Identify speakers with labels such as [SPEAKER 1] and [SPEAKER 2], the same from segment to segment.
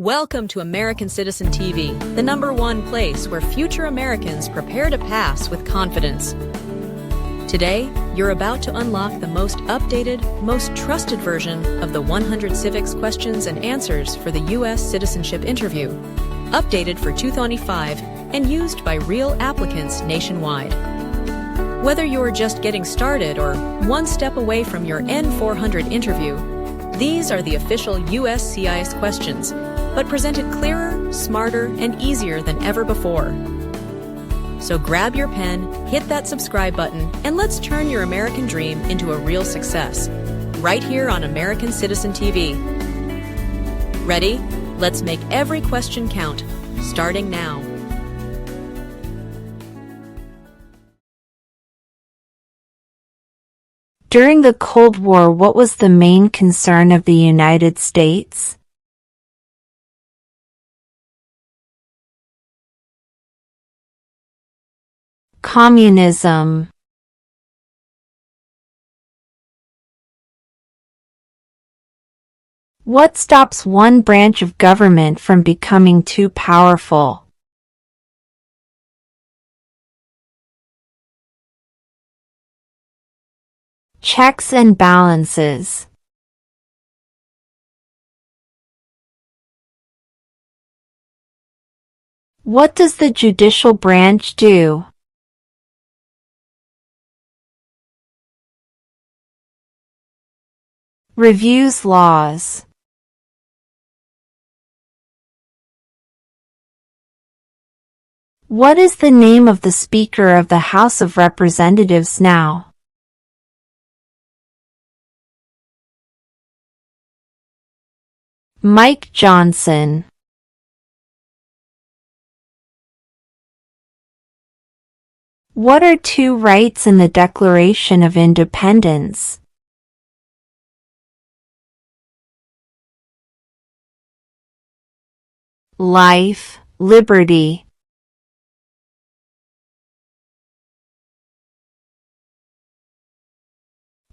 [SPEAKER 1] Welcome to American Citizen TV, the #1 place where future Americans prepare to pass with confidence. Today, you're about to unlock the most updated, most trusted version of the 100 Civics questions and answers for the U.S. citizenship interview, updated for 2025 and used by real applicants nationwide. Whether you're just getting started or one step away from your N400 interview, these are the official USCIS questions, but presented clearer, smarter, and easier than ever before. So grab your pen, hit that subscribe button, and let's turn your American dream into a real success, right here on American Citizen TV. Ready? Let's make every question count, starting now.
[SPEAKER 2] During the Cold War, what was the main concern of the United States? Communism. What stops one branch of government from becoming too powerful? Checks and balances. What does the judicial branch do? Reviews laws. What is the name of the Speaker of the House of Representatives now? Mike Johnson. What are two rights in the Declaration of Independence? Life, liberty.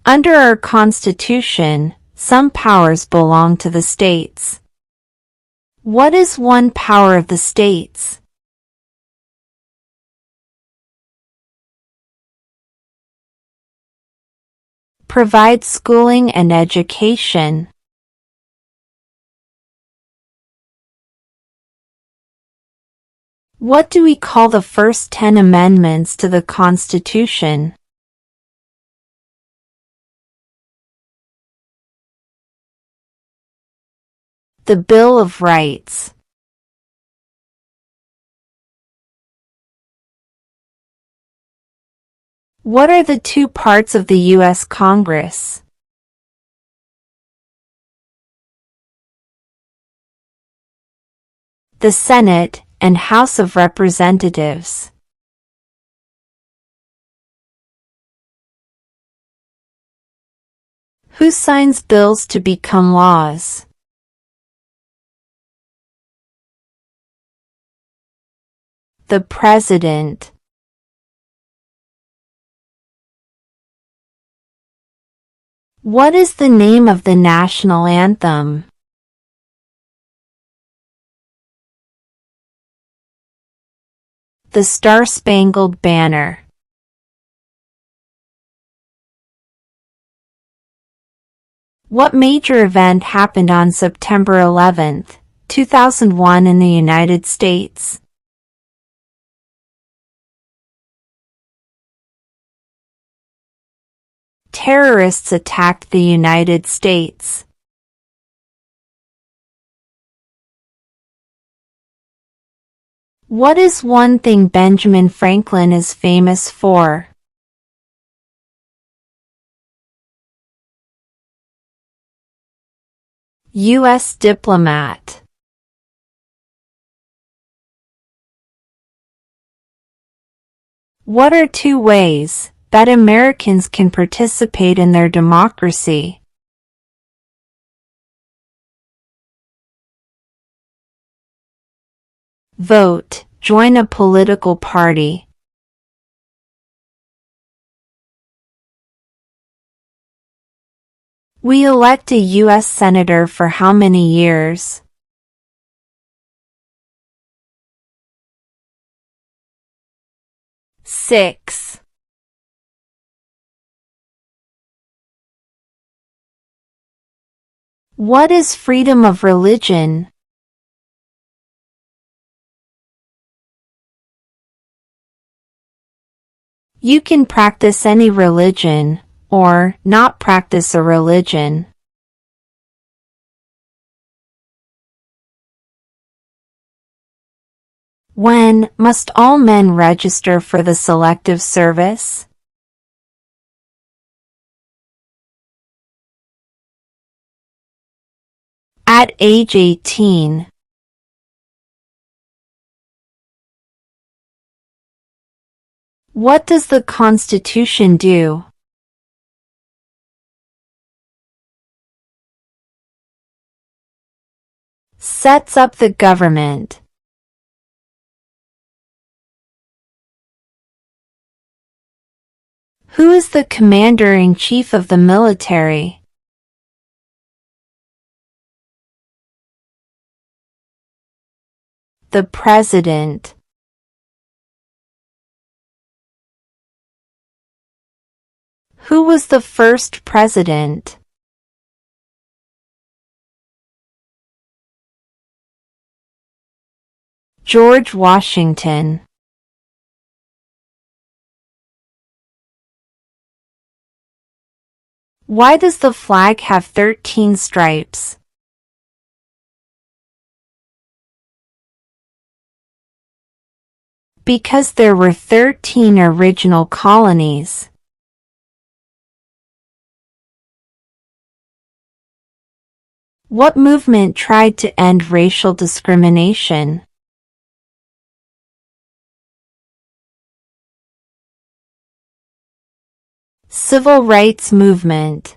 [SPEAKER 2] Under our Constitution, some powers belong to the states. What is one power of the states? Provide schooling and education. What do we call the first 10 amendments to the Constitution? The Bill of Rights. What are the two parts of the U.S. Congress? The Senate and House of Representatives. Who signs bills to become laws? The President. What is the name of the national anthem? The Star-Spangled Banner. What major event happened on September 11, 2001 in the United States? Terrorists attacked the United States. What is one thing Benjamin Franklin is famous for? U.S. diplomat. What are two ways that Americans can participate in their democracy? Vote, join a political party. We elect a U.S. Senator for how many years? 6. What is freedom of religion? You can practice any religion, or not practice a religion. When must all men register for the Selective Service? At age 18. What does the Constitution do? Sets up the government. Who is the Commander-in-Chief of the military? The President. Who was the first president? George Washington. Why does the flag have 13 stripes? Because there were 13 original colonies. What movement tried to end racial discrimination? Civil rights movement.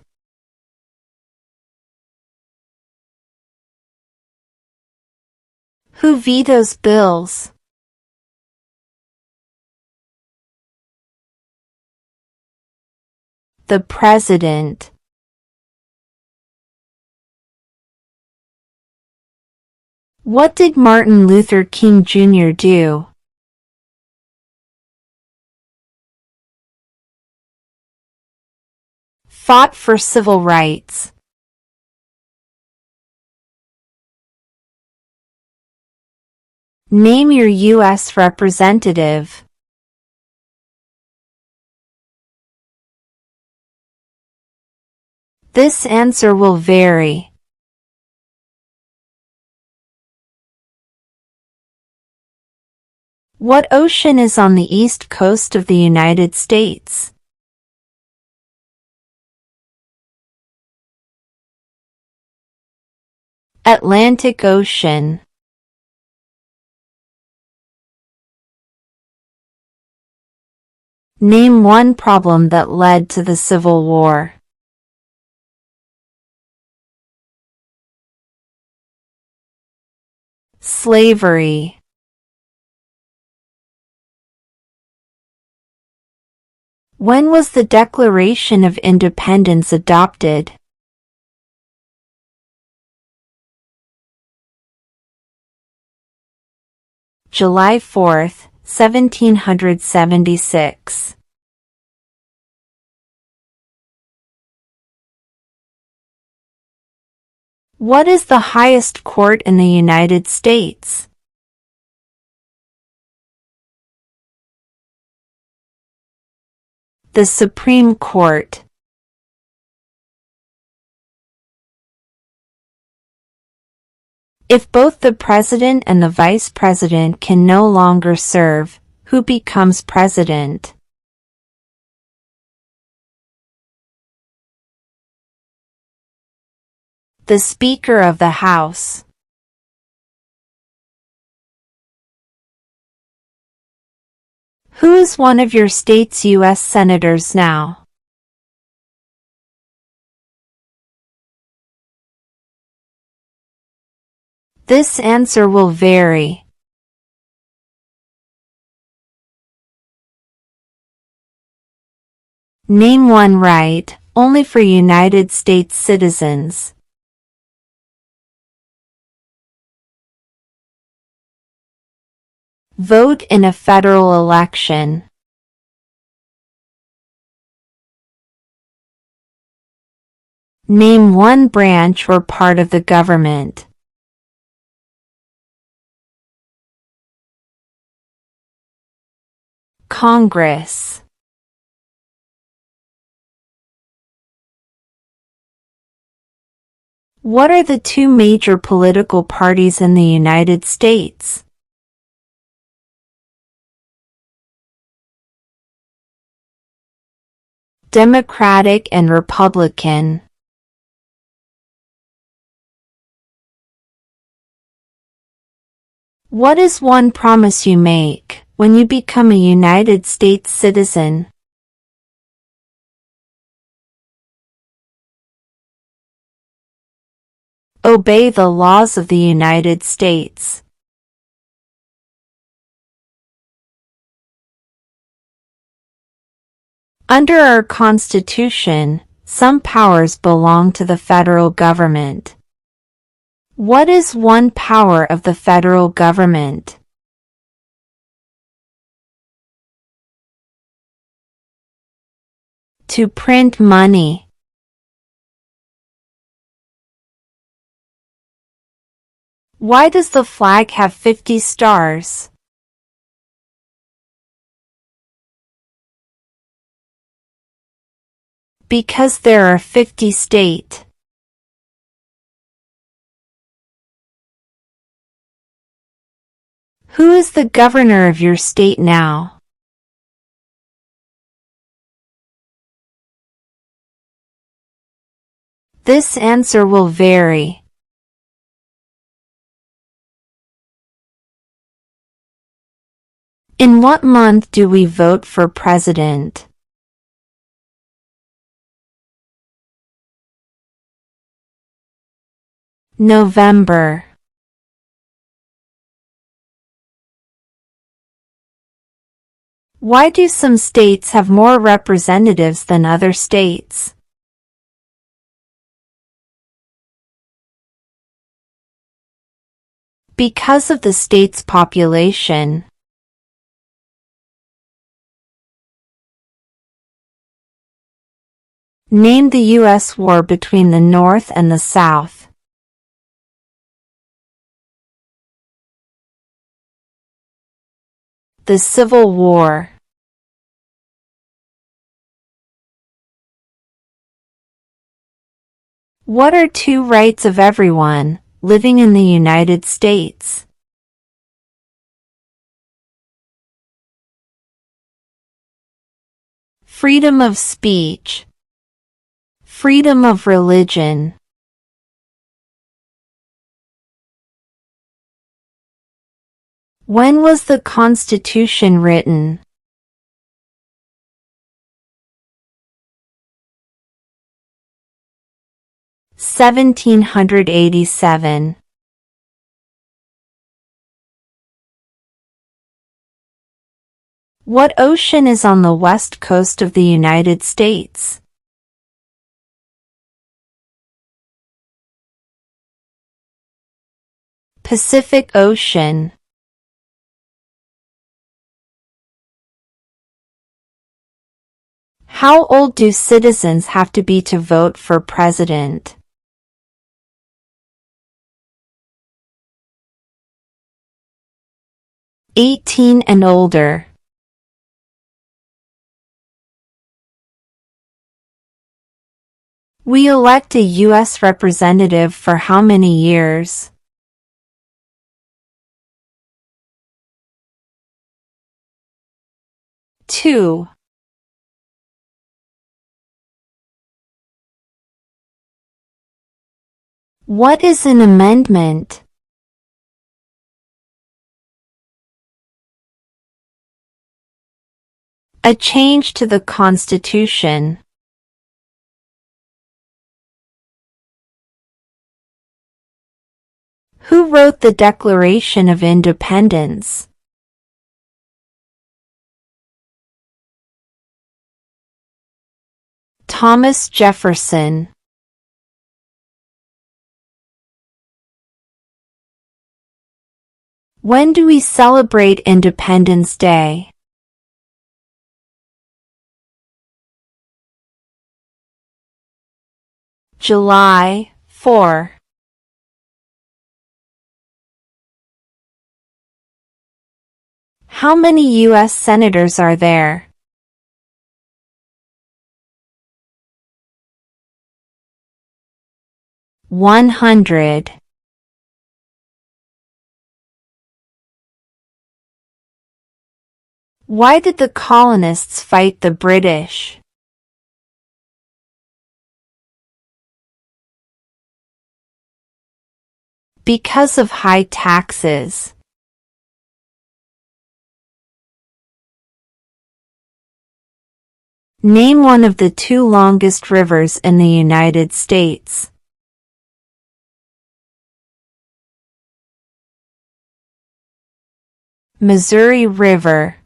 [SPEAKER 2] Who vetoes bills? The President. What did Martin Luther King Jr. do? Fought for civil rights. Name your U.S. representative. This answer will vary. What ocean is on the east coast of the United States? Atlantic Ocean. Name one problem that led to the Civil War. Slavery. When was the Declaration of Independence adopted? July 4, 1776. What is the highest court in the United States? The Supreme Court. If both the president and the vice president can no longer serve, who becomes president? The Speaker of the House. Who is one of your state's U.S. senators now? This answer will vary. Name one right, only for United States citizens. Vote in a federal election. Name one branch or part of the government. Congress. What are the two major political parties in the United States? Democratic and Republican. What is one promise you make when you become a United States citizen? Obey the laws of the United States. Under our Constitution, some powers belong to the federal government. What is one power of the federal government? To print money. Why does the flag have 50 stars? Because there are 50 states. Who is the governor of your state now? This answer will vary. In what month do we vote for president? November. Why do some states have more representatives than other states? Because of the state's population. Name the U.S. war between the North and the South. The Civil War. What are two rights of everyone living in the United States? Freedom of speech. Freedom of religion. When was the Constitution written? (1787). What ocean is on the west coast of the United States? Pacific Ocean. How old do citizens have to be to vote for president? 18 and older. We elect a U.S. representative for how many years? 2. What is an amendment? A change to the Constitution. Who wrote the Declaration of Independence? Thomas Jefferson. When do we celebrate Independence Day? July 4. How many U.S. senators are there? 100. Why did the colonists fight the British? Because of high taxes. Name one of the two longest rivers in the United States. Missouri River.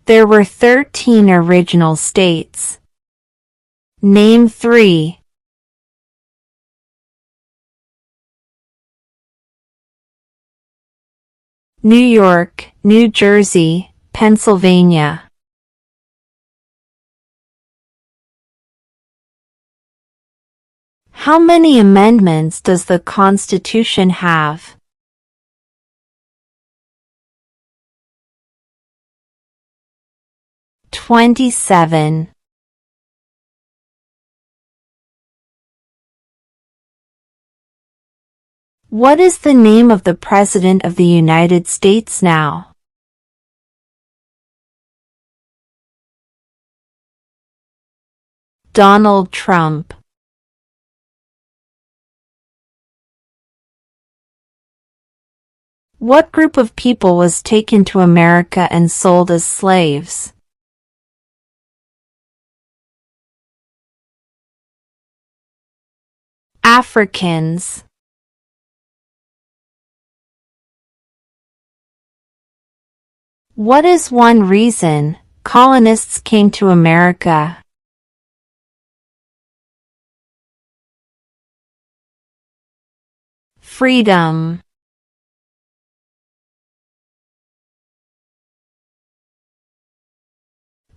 [SPEAKER 2] There were 13 original states. Name 3. New York, New Jersey, Pennsylvania. How many amendments does the Constitution have? 27. What is the name of the President of the United States now? Donald Trump. What group of people was taken to America and sold as slaves? Africans. What is one reason colonists came to America? Freedom.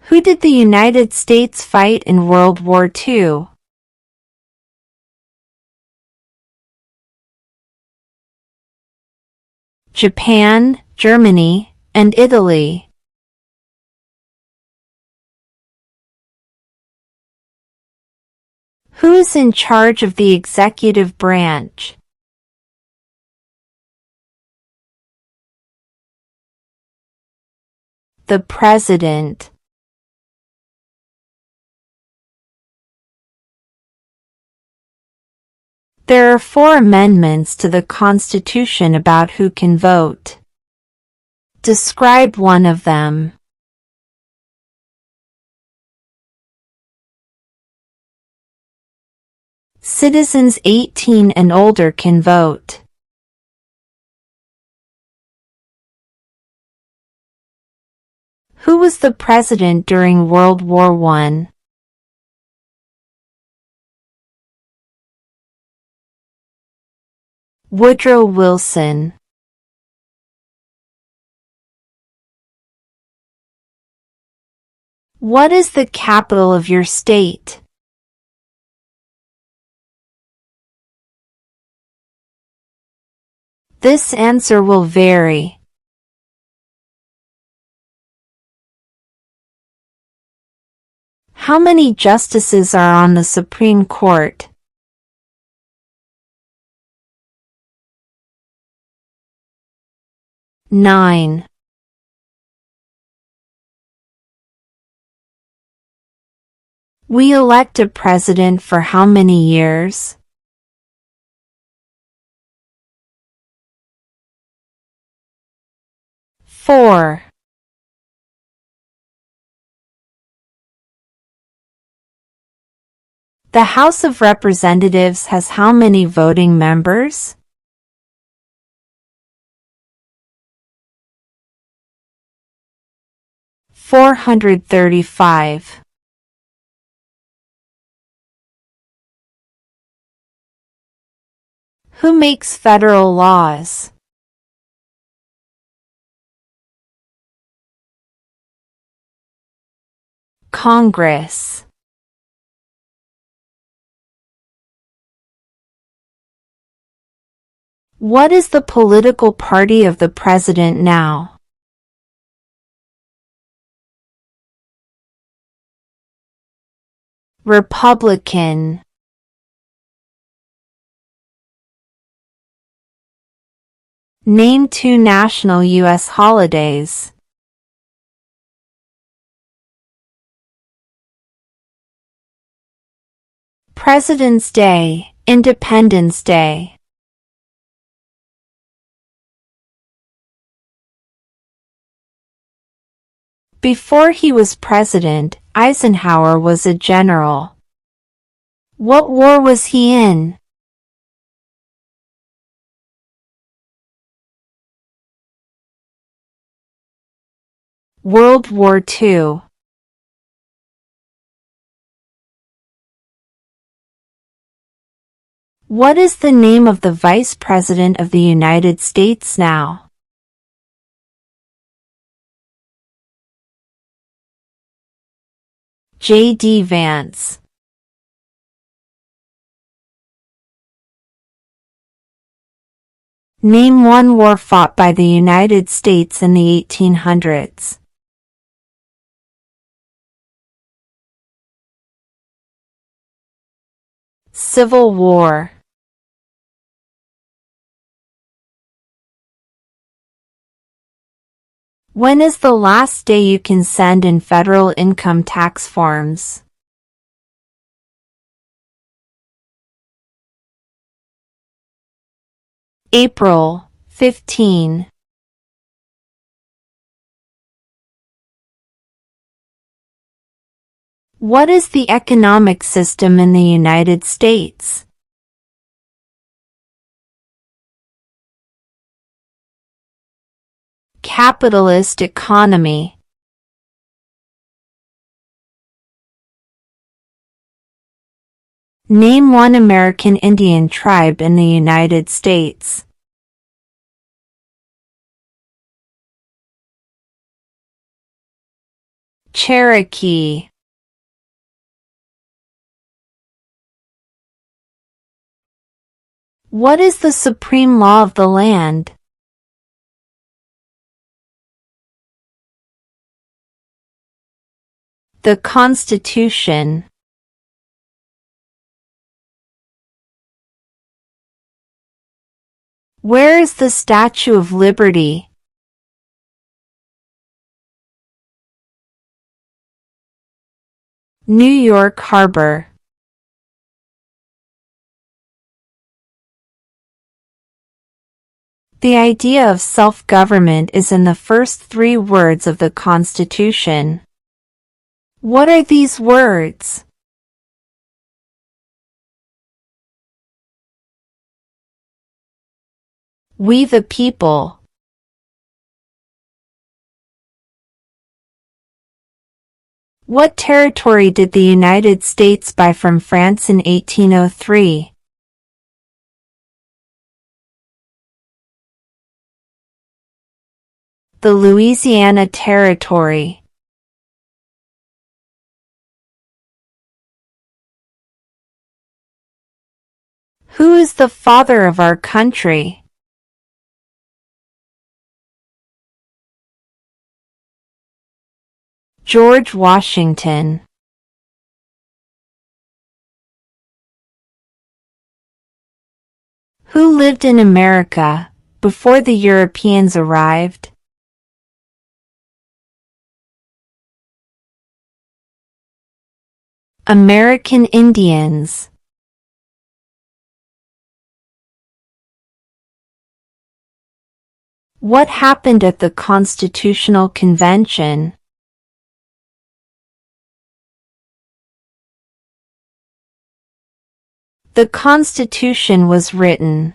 [SPEAKER 2] Who did the United States fight in World War II? Japan, Germany, and Italy. Who is in charge of the executive branch? The President. There are 4 amendments to the Constitution about who can vote. Describe one of them. Citizens 18 and older can vote. Who was the president during World War I? Woodrow Wilson. What is the capital of your state? This answer will vary. How many justices are on the Supreme Court? 9. We elect a president for how many years? 4. The House of Representatives has how many voting members? 435. Who makes federal laws? Congress. What is the political party of the president now? Republican. Name 2 national U.S. holidays. President's Day, Independence Day. Before he was president, Eisenhower was a general. What war was he in? World War II. What is the name of the Vice President of the United States now? J.D. Vance. Name 1 war fought by the United States in the 1800s. Civil War. When is the last day you can send in federal income tax forms? April 15. What is the economic system in the United States? Capitalist economy. Name 1 American Indian tribe in the United States. Cherokee. What is the supreme law of the land? The Constitution. Where is the Statue of Liberty? New York Harbor. The idea of self-government is in the first 3 words of the Constitution. What are these words? We the people. What territory did the United States buy from France in 1803? The Louisiana Territory. Who is the father of our country? George Washington. Who lived in America before the Europeans arrived? American Indians. What happened at the Constitutional Convention? The Constitution was written.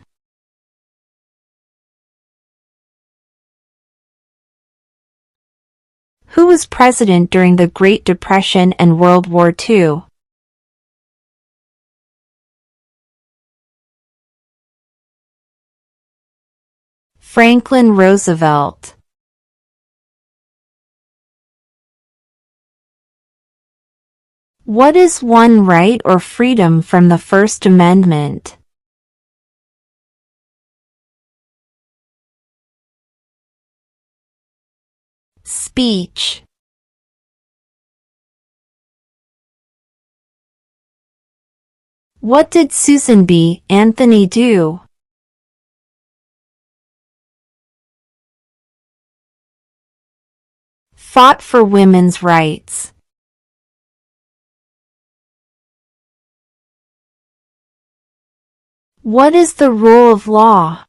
[SPEAKER 2] Who was president during the Great Depression and World War II? Franklin Roosevelt. What is one right or freedom from the First Amendment? Speech. What did Susan B. Anthony do? Fought for women's rights. What is the rule of law?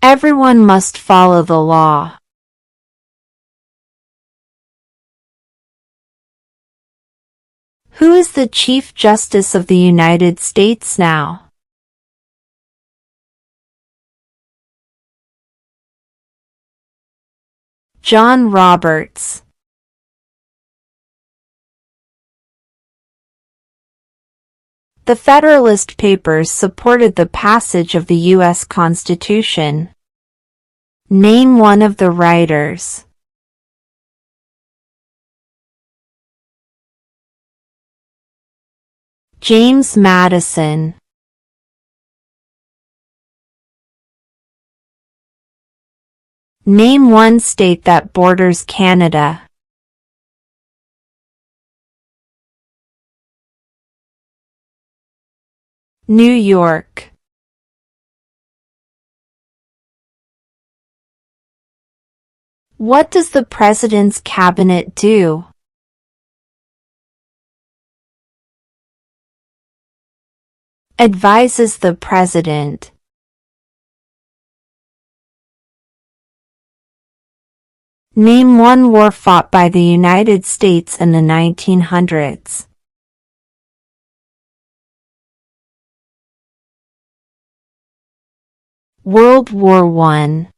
[SPEAKER 2] Everyone must follow the law. Who is the Chief Justice of the United States now? John Roberts. The Federalist Papers supported the passage of the U.S. Constitution. Name one of the writers. James Madison. Name one state that borders Canada. New York. What does the President's Cabinet do? Advises the President. Name one war fought by the United States in the 1900s. World War I.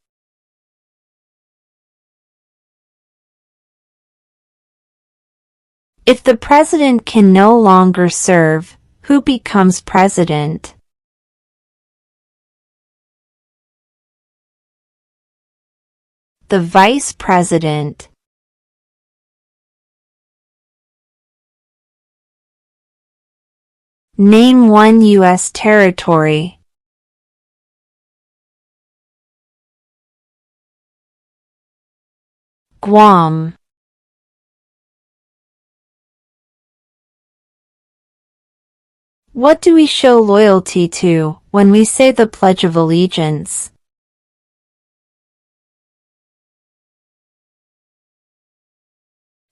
[SPEAKER 2] If the President can no longer serve, who becomes President? The Vice President. Name one U.S. territory. Guam. What do we show loyalty to when we say the Pledge of Allegiance?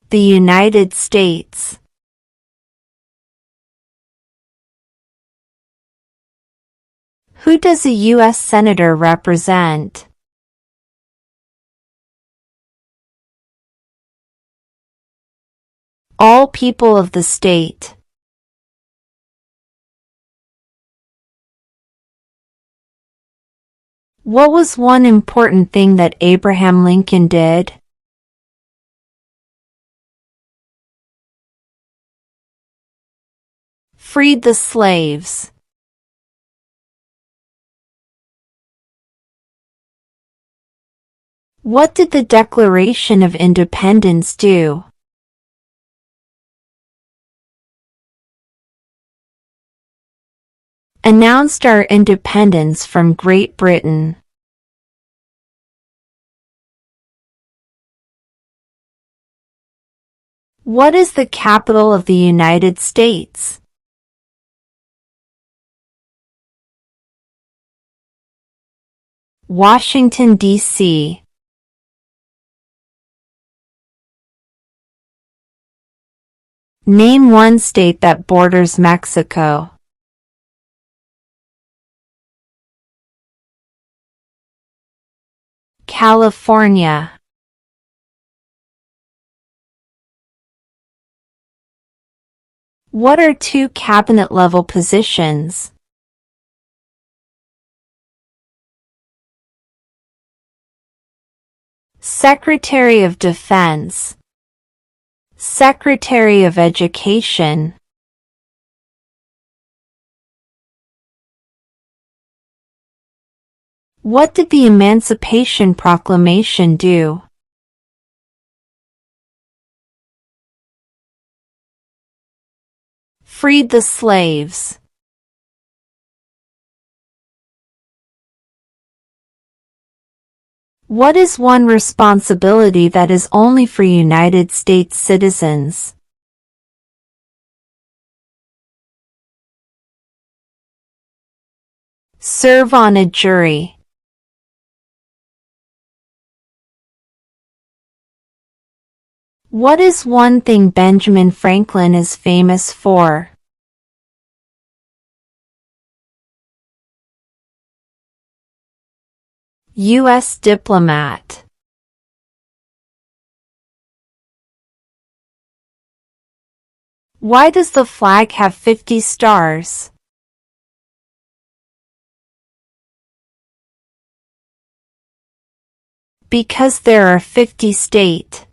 [SPEAKER 2] The United States. Who does a U.S. Senator represent? All people of the state. What was one important thing that Abraham Lincoln did? Freed the slaves. What did the Declaration of Independence do? Announced our independence from Great Britain. What is the capital of the United States? Washington, D.C. Name one state that borders Mexico. California. What are two cabinet-level positions? Secretary of Defense. Secretary of Education. What did the Emancipation Proclamation do? freed the slaves? What is one responsibility that is only for United States citizens? Serve on a jury. What is one thing Benjamin Franklin is famous for? U.S. diplomat. Why does the flag have 50 stars? Because there are 50 states.